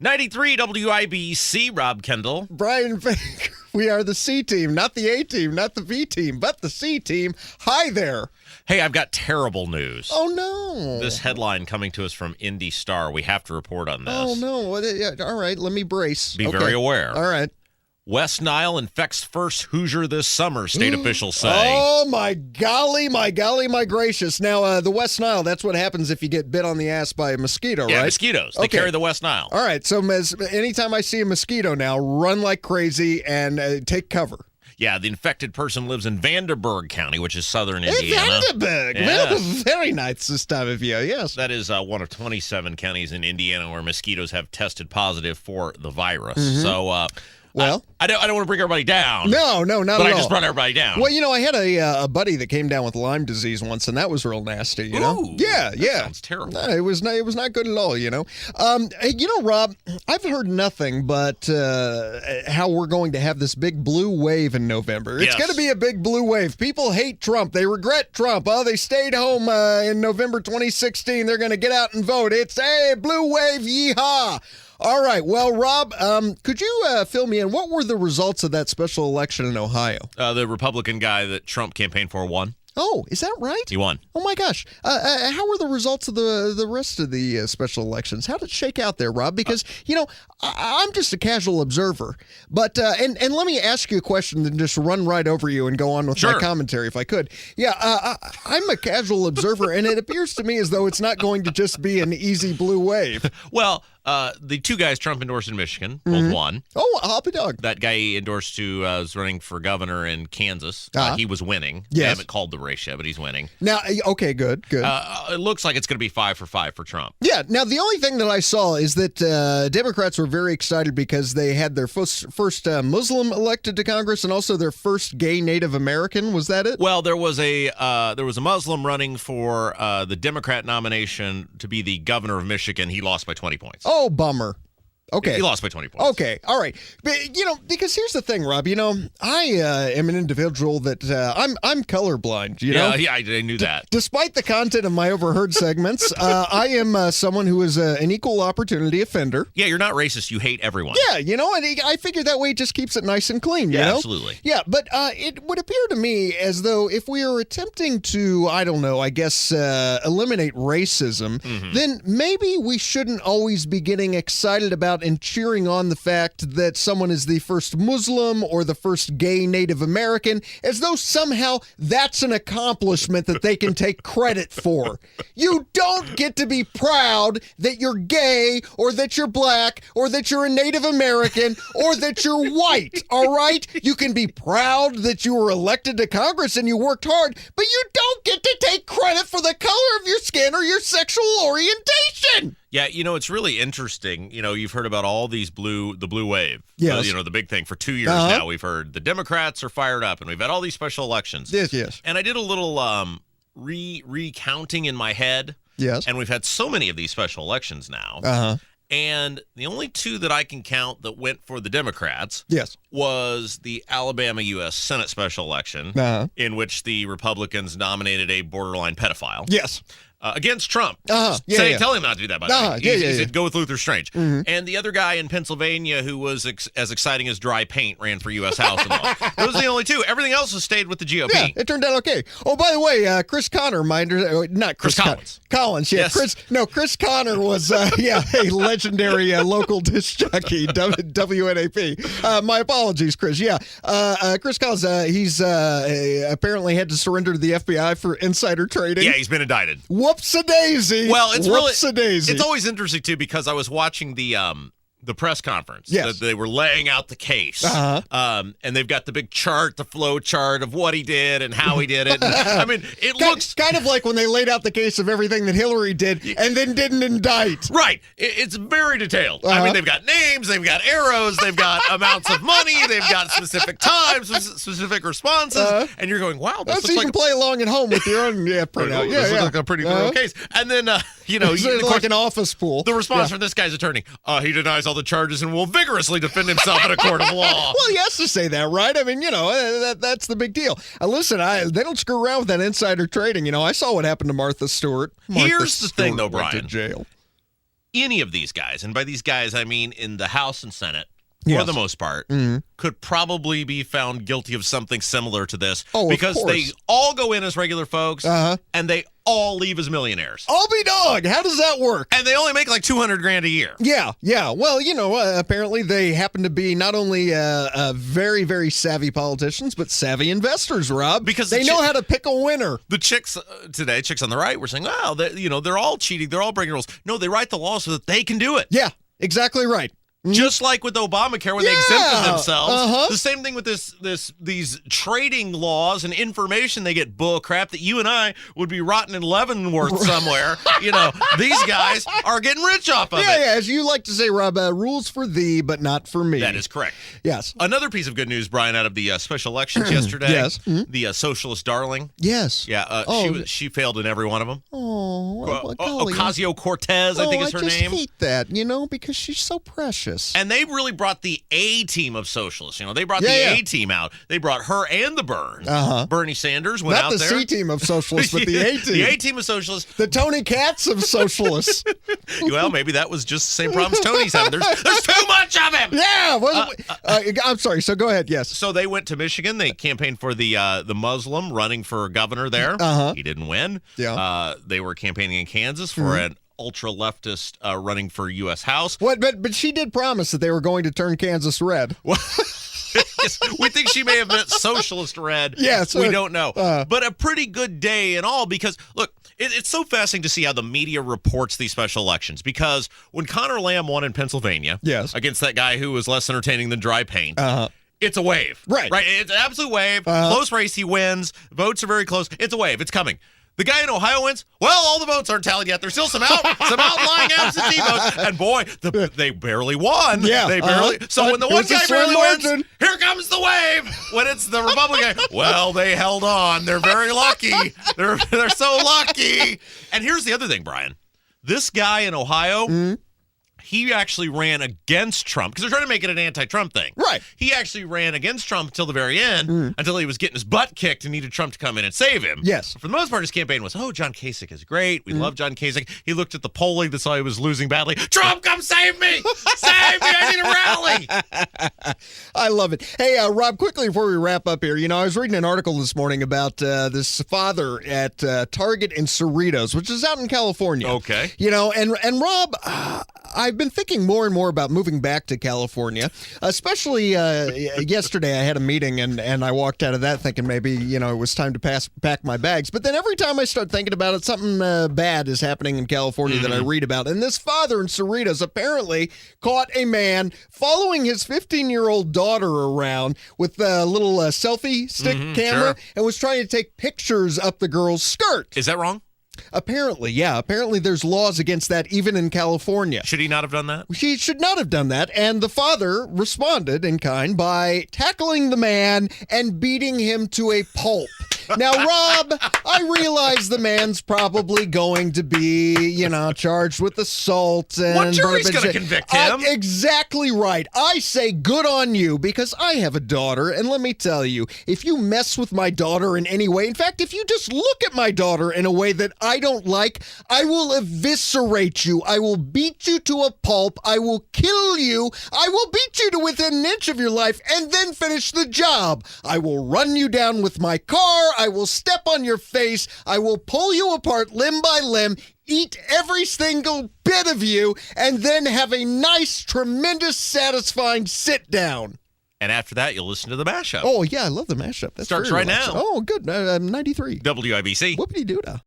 93 WIBC, Rob Kendall. Brian Baker. We are the C team, not the A team, not the V team, but the C team. Hi there. Hey, I've got terrible news. Oh, no. This headline coming to us from Indy Star. We have to report on this. Oh, no. All right, let me brace. Be very aware. All right. West Nile infects first Hoosier this summer, state officials say. Oh, my golly, my gracious. Now, the West Nile, that's what happens if you get bit on the ass by a mosquito, right? Yeah, mosquitoes. They carry the West Nile. All right, so anytime I see a mosquito now, run like crazy and take cover. Yeah, the infected person lives in Vanderburgh County, which is southern Indiana. Vanderburgh. Yeah. Very nice this time of year, yes. That is one of 27 counties in Indiana where mosquitoes have tested positive for the virus. So, well, I don't want to bring everybody down. No, not at all. But I just brought everybody down. Well, I had a buddy that came down with Lyme disease once, and that was real nasty. You know? Ooh, yeah. That sounds terrible. No, it was not good at all. Hey, Rob, I've heard nothing but how we're going to have this big blue wave in November. It's going to be a big blue wave. People hate Trump. They regret Trump. Oh, they stayed home in November 2016. They're going to get out and vote. It's a blue wave. Yeehaw. All right. Well, Rob, could you fill me in? What were the results of that special election in Ohio? The Republican guy that Trump campaigned for won. Oh, is that right? He won. Oh, my gosh. How were the results of the rest of the special elections? How did it shake out there, Rob? Because, I'm just a casual observer. But and let me ask you a question and just run right over you and go on with my commentary if I could. Yeah, I'm a casual observer, and it appears to me as though it's not going to just be an easy blue wave. Well, the two guys Trump endorsed in Michigan both won. Oh, hoppy dog. That guy he endorsed who was running for governor in Kansas. He was winning. Yes. They haven't called the race yet, but he's winning. Now, okay, good. It looks like it's going to be 5 for 5 for Trump. Yeah. Now, the only thing that I saw is that Democrats were very excited because they had their first Muslim elected to Congress and also their first gay Native American. Was that it? Well, there was a Muslim running for the Democrat nomination to be the governor of Michigan. He lost by 20 points. Oh, bummer. Okay. He lost by 20 points. Okay. All right. But, because here's the thing, Rob. I am an individual that I'm colorblind, Yeah, I knew that. Despite the content of my overheard segments, I am someone who is an equal opportunity offender. Yeah, you're not racist. You hate everyone. Yeah, and I figure that way it just keeps it nice and clean, you know? Absolutely. Yeah, but it would appear to me as though if we are attempting to, eliminate racism, then maybe we shouldn't always be getting excited about and cheering on the fact that someone is the first Muslim or the first gay Native American, as though somehow that's an accomplishment that they can take credit for. You don't get to be proud that you're gay or that you're black or that you're a Native American or that you're white, all right? You can be proud that you were elected to Congress and you worked hard, but you don't get to take credit for the color of your skin or your sexual orientation. Yeah, it's really interesting. You've heard about all these the blue wave. Yes. The big thing for 2 years now. We've heard the Democrats are fired up, and we've had all these special elections. Yes. And I did a little recounting in my head. Yes. And we've had so many of these special elections now. And the only two that I can count that went for the Democrats was the Alabama U.S. Senate special election, in which the Republicans nominated a borderline pedophile. Yes. Against Trump. Tell him not to do that, by the way. He said, go with Luther Strange. And the other guy in Pennsylvania who was as exciting as dry paint ran for U.S. House and all. Those are the only two. Everything else has stayed with the GOP. Yeah, it turned out okay. Oh, by the way, Chris Connor, not Chris Collins. Collins, yeah. Yes. Chris Connor was, a legendary local disc jockey, WNAP. My apologies, Chris. Yeah, Chris Collins, he's apparently had to surrender to the FBI for insider trading. Yeah, he's been indicted. Whoops-a-daisy. Well, it's Whoops-a-daisy. It's always interesting, too, because I was watching the press conference. Yes. That they were laying out the case. And they've got the big chart, the flow chart of what he did and how he did it. And, it looks kind of like when they laid out the case of everything that Hillary did and then didn't indict. Right. It's very detailed. They've got names, they've got arrows, they've got amounts of money, they've got specific times, specific responses, and you're going, wow, this looks you like can play along at home with your own printout. This looks like a pretty thorough case. And then, it's like an office pool. The response from this guy's attorney, he denies all the charges and will vigorously defend himself in a court of law. Well, he has to say that, right? That's the big deal. Listen, they don't screw around with that insider trading. I saw what happened to Martha Stewart. Here's the thing, though, Brian. Went to jail. any of these guys, and by these guys I mean in the House and Senate, for the most part, could probably be found guilty of something similar to this because they all go in as regular folks and they all leave as millionaires. I'll be dog. How does that work? And they only make like $200,000 a year. Yeah. Well, apparently they happen to be not only very, very savvy politicians, but savvy investors, Rob. Because they know how to pick a winner. The chicks today, chicks on the right, were saying, wow, they're all cheating. They're all breaking rules. No, they write the law so that they can do it. Yeah, exactly right. Just like with Obamacare when they exempted themselves. The same thing with these trading laws and information they get bull crap that you and I would be rotten in Leavenworth somewhere. These guys are getting rich off of it. Yeah, as you like to say, Rob, rules for thee, but not for me. That is correct. Yes. Another piece of good news, Brian, out of the special elections yesterday. Yes. The socialist darling. Yes. Yeah, she failed in every one of them. Golly. Ocasio-cortez, I think is her name. I just hate that, because she's so precious. And they really brought the A team of socialists. They brought the A team out. They brought her and the Burn. Bernie Sanders went out there. Not the C team of socialists, but the A team. The A team of socialists. The Tony Katz of socialists. Well, maybe that was just the same problems Tony's having. There's too much of him. Yeah. I'm sorry. So go ahead. Yes. So they went to Michigan. They campaigned for the Muslim running for governor there. He didn't win. Yeah. They were campaigning in Kansas for an ultra-leftist running for U.S. House. But she did promise that they were going to turn Kansas red. We think she may have meant socialist red. Yes. We don't know. But a pretty good day in all because, look, it's so fascinating to see how the media reports these special elections because when Connor Lamb won in Pennsylvania against that guy who was less entertaining than dry paint, it's a wave. Right. It's an absolute wave. Close race, he wins. Votes are very close. It's a wave. It's coming. The guy in Ohio wins. Well, all the votes aren't tallied yet. There's still some outlying absentee votes. And boy, they barely won. Yeah. They barely. So when the one guy barely wins, here comes the wave. When it's the Republican, well, they held on. They're very lucky. They're so lucky. And here's the other thing, Brian. This guy in Ohio. He actually ran against Trump because they're trying to make it an anti-Trump thing. Right. He actually ran against Trump until the very end, until he was getting his butt kicked and needed Trump to come in and save him. Yes. For the most part, his campaign was, John Kasich is great. We love John Kasich. He looked at the polling that saw he was losing badly. Trump, come save me! Save me! I need a rally! I love it. Hey, Rob, quickly before we wrap up here, I was reading an article this morning about this father at Target and Cerritos, which is out in California. Okay. And Rob, I've been thinking more and more about moving back to California, especially yesterday I had a meeting and I walked out of that thinking maybe, it was time to pack my bags. But then every time I start thinking about it, something bad is happening in California that I read about. And this father in Cerritos apparently caught a man following his 15-year-old daughter around with a little selfie stick camera and was trying to take pictures up the girl's skirt. Is that wrong? Apparently, yeah. Apparently there's laws against that even in California. Should he not have done that? He should not have done that. And the father responded in kind by tackling the man and beating him to a pulp. Now, Rob, I realize the man's probably going to be, charged with assault. And what jury's going to convict him? Exactly right. I say good on you because I have a daughter. And let me tell you, if you mess with my daughter in any way, in fact, if you just look at my daughter in a way that I don't like, I will eviscerate you. I will beat you to a pulp. I will kill you. I will beat you to within an inch of your life and then finish the job. I will run you down with my car. I will step on your face. I will pull you apart limb by limb, eat every single bit of you, and then have a nice, tremendous, satisfying sit down. And after that, you'll listen to the mashup. Oh, yeah, I love the mashup. That starts right now. Oh, good. 93. WIBC. Whoopity-doo-dah.